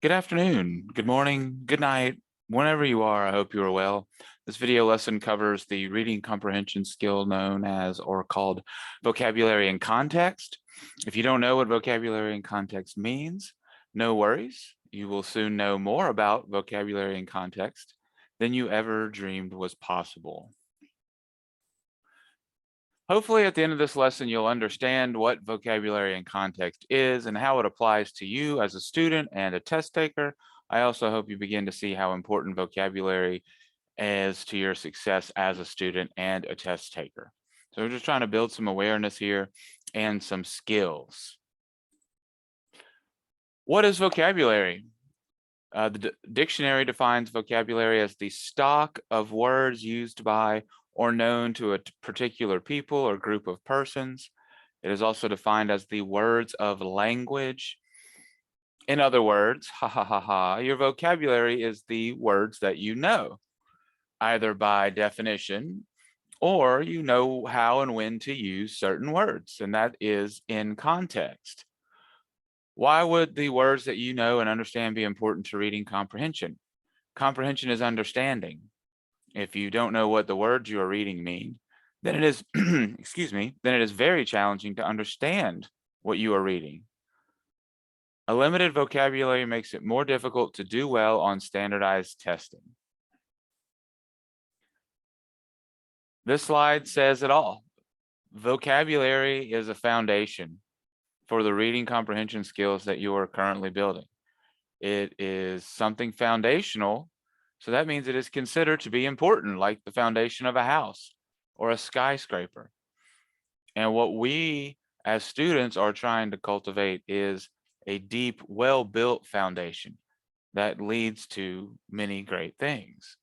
Good afternoon, good morning, good night, whenever you are, I hope you are well. This video lesson covers the reading comprehension skill known as or called vocabulary and context. If you don't know what vocabulary and context means, no worries. You will soon know more about vocabulary and context than you ever dreamed was possible. Hopefully at the end of this lesson, you'll understand what vocabulary and context is and how it applies to you as a student and a test taker. I also hope you begin to see how important vocabulary is to your success as a student and a test taker. So we're just trying to build some awareness here and some skills. What is vocabulary? The dictionary defines vocabulary as the stock of words used by or known to a particular people or group of persons. It is also defined as the words of language. In other words, ha ha ha ha, your vocabulary is the words that you know, either by definition or you know how and when to use certain words, and that is in context. Why would the words that you know and understand be important to reading comprehension? Comprehension is understanding. If you don't know what the words you are reading mean, then it is, excuse me, then it is very challenging to understand what you are reading. A limited vocabulary makes it more difficult to do well on standardized testing. This slide says it all. Vocabulary is a foundation for the reading comprehension skills that you are currently building. It is something foundational, so that means it is considered to be important, like the foundation of a house or a skyscraper. And what we as students are trying to cultivate is a deep, well-built foundation that leads to many great things.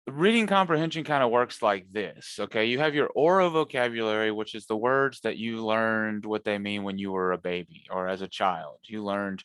Reading comprehension kind of works like this, okay? You have your oral vocabulary, which is the words that you learned what they mean when you were a baby or as a child. You learned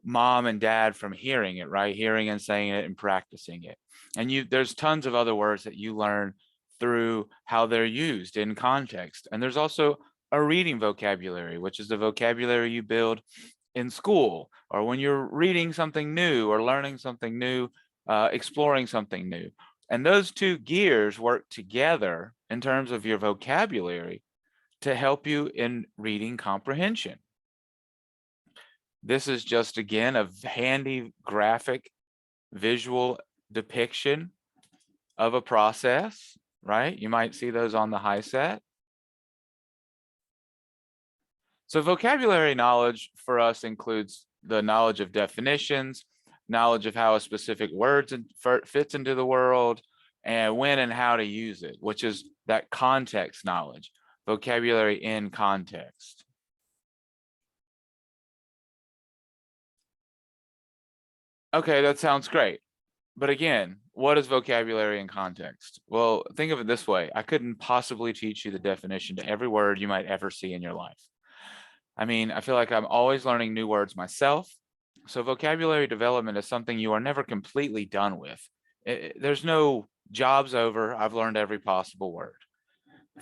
mom and dad from hearing it, right? Hearing and saying it and practicing it. And there's tons of other words that you learn through how they're used in context. And there's also a reading vocabulary, which is the vocabulary you build in school or when you're reading something new or learning something new, exploring something new. And those two gears work together in terms of your vocabulary to help you in reading comprehension. This is just, again, a handy graphic visual depiction of a process, right? You might see those on the high set. So vocabulary knowledge for us includes the knowledge of definitions, knowledge of how a specific word fits into the world, and when and how to use it, which is that context knowledge, vocabulary in context. Okay, that sounds great. But again, what is vocabulary in context? Well, think of it this way. I couldn't possibly teach you the definition to every word you might ever see in your life. I mean, I feel like I'm always learning new words myself. So vocabulary development is something you are never completely done with. There's no job's over. I've learned every possible word.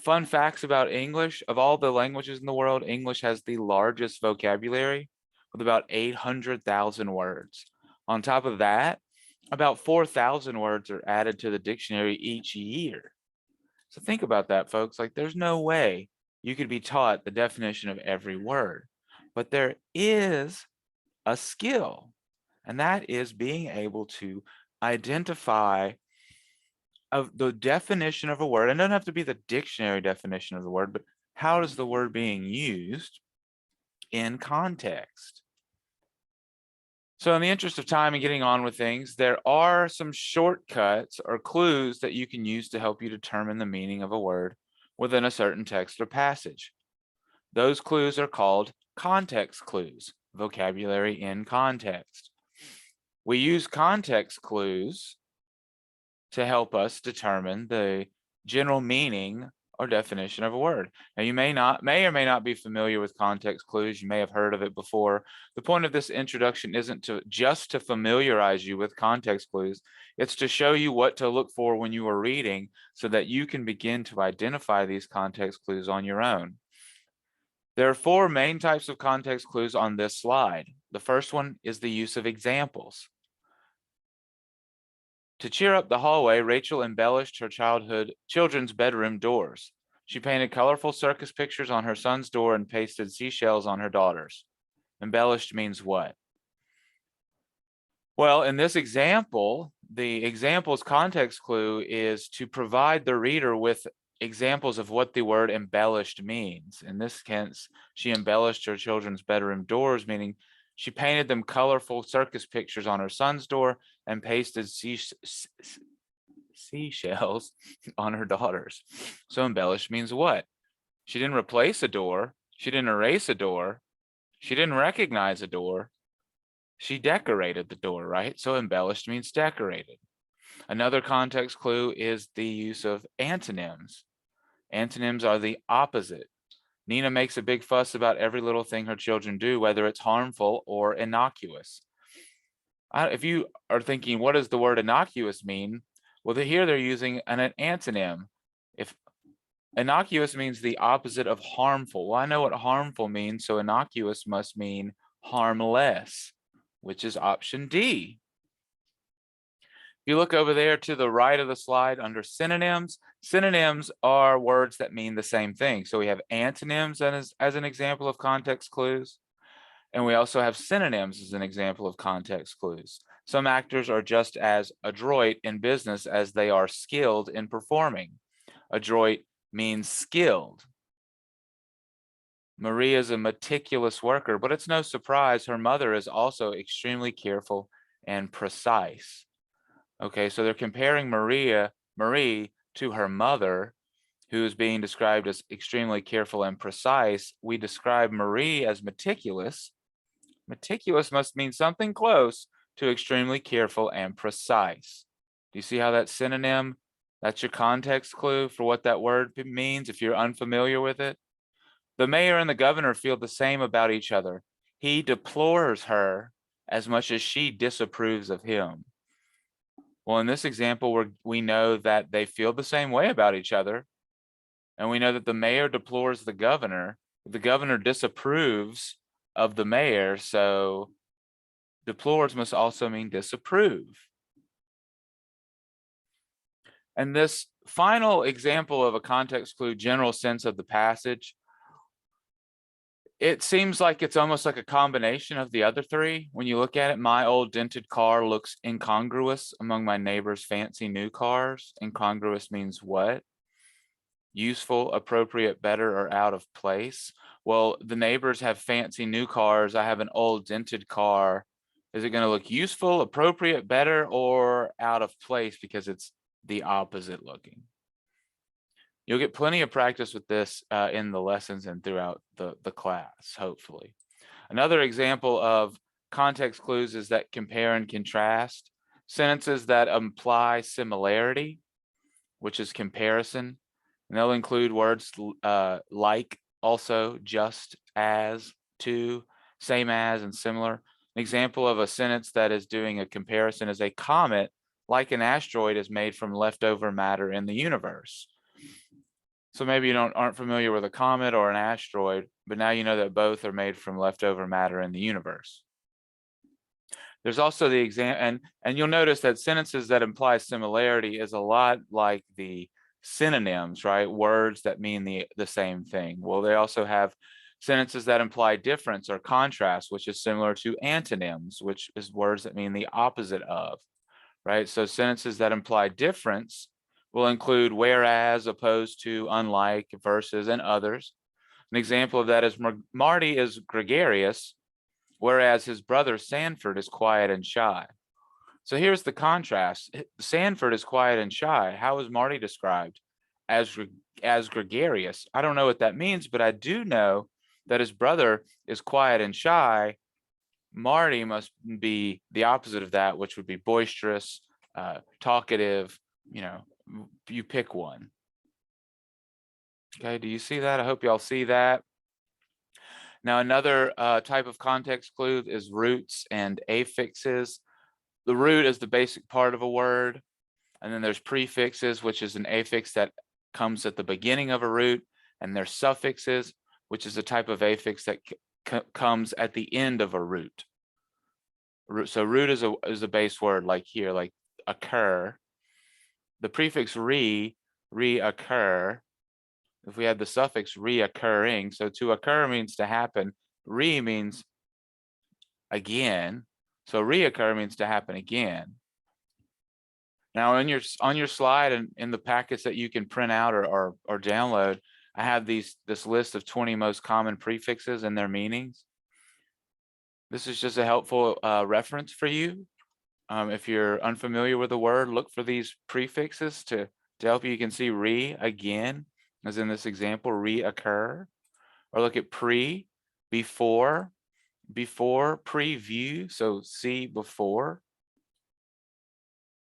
Fun facts about English: of all the languages in the world, English has the largest vocabulary with about 800,000 words. On top of that, about 4,000 words are added to the dictionary each year. So think about that, folks. Like, there's no way you could be taught the definition of every word, but there is a skill, and that is being able to identify of the definition of a word. And it doesn't have to be the dictionary definition of the word, but how is the word being used in context? So in the interest of time and getting on with things, there are some shortcuts or clues that you can use to help you determine the meaning of a word within a certain text or passage. Those clues are called context clues, vocabulary in context. We use context clues to help us determine the general meaning or definition of a word. Now, you may or may not be familiar with context clues. You may have heard of it before. The point of this introduction isn't just to familiarize you with context clues. It's to show you what to look for when you are reading so that you can begin to identify these context clues on your own. There are four main types of context clues on this slide. The first one is the use of examples. To cheer up the hallway, Rachel embellished her children's bedroom doors. She painted colorful circus pictures on her son's door and pasted seashells on her daughter's. Embellished means what? Well, in this example, the example's context clue is to provide the reader with examples of what the word embellished means. In this case, she embellished her children's bedroom doors, meaning she painted them colorful circus pictures on her son's door and pasted seashells on her daughter's. So embellished means what? She didn't replace a door. She didn't erase a door. She didn't recognize a door. She decorated the door, right? So embellished means decorated. Another context clue is the use of antonyms. Antonyms are the opposite. Nina makes a big fuss about every little thing her children do, whether it's harmful or innocuous. If you are thinking, what does the word innocuous mean? Well, here they're using an antonym. If innocuous means the opposite of harmful. Well, I know what harmful means, so innocuous must mean harmless, which is option D. If you look over there to the right of the slide under synonyms, synonyms are words that mean the same thing. So we have antonyms as an example of context clues. And we also have synonyms as an example of context clues. Some actors are just as adroit in business as they are skilled in performing. Adroit means skilled. Maria is a meticulous worker, but it's no surprise her mother is also extremely careful and precise. Okay, so they're comparing Marie to her mother, who is being described as extremely careful and precise. We describe Marie as meticulous. Meticulous must mean something close to extremely careful and precise. Do you see how that synonym, that's your context clue for what that word means if you're unfamiliar with it? The mayor and the governor feel the same about each other. He deplores her as much as she disapproves of him. Well, in this example, we know that they feel the same way about each other. And we know that the mayor deplores the governor disapproves of the mayor, so deplores must also mean disapprove. And this final example of a context clue, general sense of the passage, it seems like it's almost like a combination of the other three. When you look at it, my old dented car looks incongruous among my neighbor's fancy new cars. Incongruous means what? Useful, appropriate, better, or out of place. Well, the neighbors have fancy new cars. I have an old dented car. Is it going to look useful, appropriate, better, or out of place because it's the opposite looking? You'll get plenty of practice with this in the lessons and throughout the class, hopefully. Another example of context clues is that compare and contrast. Sentences that imply similarity, which is comparison, and they'll include words like, also, just, as, to, same as, and similar. An example of a sentence that is doing a comparison is a comet, like an asteroid, is made from leftover matter in the universe. So maybe you aren't familiar with a comet or an asteroid, but now you know that both are made from leftover matter in the universe. There's also the example, and you'll notice that sentences that imply similarity is a lot like the synonyms, right? Words that mean the same thing. Well, they also have sentences that imply difference or contrast, which is similar to antonyms, which is words that mean the opposite of, right? So sentences that imply difference will include whereas, opposed to, unlike, versus, and others. An example of that is Marty is gregarious, whereas his brother Sanford is quiet and shy. So here's the contrast. Sanford is quiet and shy. How is Marty described? As gregarious. I don't know what that means, but I do know that his brother is quiet and shy. Marty must be the opposite of that, which would be boisterous, talkative, you pick one. Okay, do you see that? I hope y'all see that. Now, another type of context clue is roots and affixes. The root is the basic part of a word, and then there's prefixes, which is an affix that comes at the beginning of a root, and there's suffixes. which is a type of affix that comes at the end of a root. So root is a base word, like here, like occur. The prefix reoccur. If we had the suffix reoccurring, so to occur means to happen, means again, so reoccur means to happen again. Now on your slide and in the packets that you can print out or download, I have this list of 20 most common prefixes and their meanings. This is just a helpful reference for you. If you're unfamiliar with the word, look for these prefixes to help you. You can see again, as in this example, reoccur, or look at before, preview, so see before,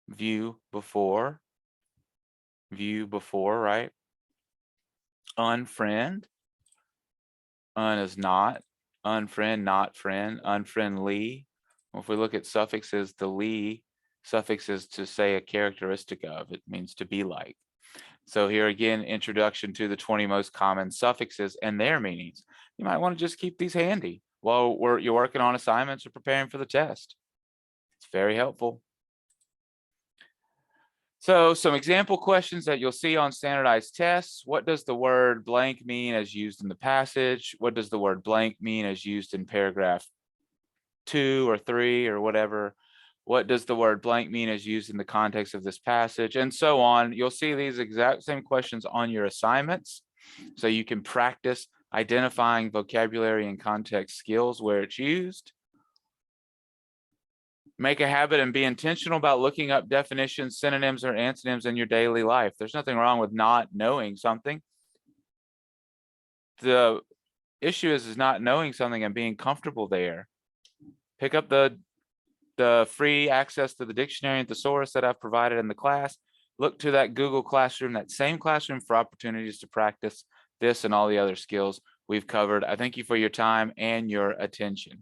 view before, right? Unfriend, is not, unfriend, not friend, unfriendly. Well, if we look at suffixes, the ly suffix is to say a characteristic of, it means to be like. So here again, introduction to the 20 most common suffixes and their meanings. You might want to just keep these handy while you're working on assignments or preparing for the test. It's very helpful. So some example questions that you'll see on standardized tests. What does the word blank mean as used in the passage? What does the word blank mean as used in paragraph 2 or 3 or whatever? What does the word blank mean as used in the context of this passage? And so on. You'll see these exact same questions on your assignments, so you can practice identifying vocabulary and context skills where it's used. Make a habit and be intentional about looking up definitions, synonyms, or antonyms in your daily life. There's nothing wrong with not knowing something. The issue is not knowing something and being comfortable there. Pick up the free access to the dictionary and thesaurus that I've provided in the class. Look to that Google Classroom, that same classroom, for opportunities to practice this and all the other skills we've covered. I thank you for your time and your attention.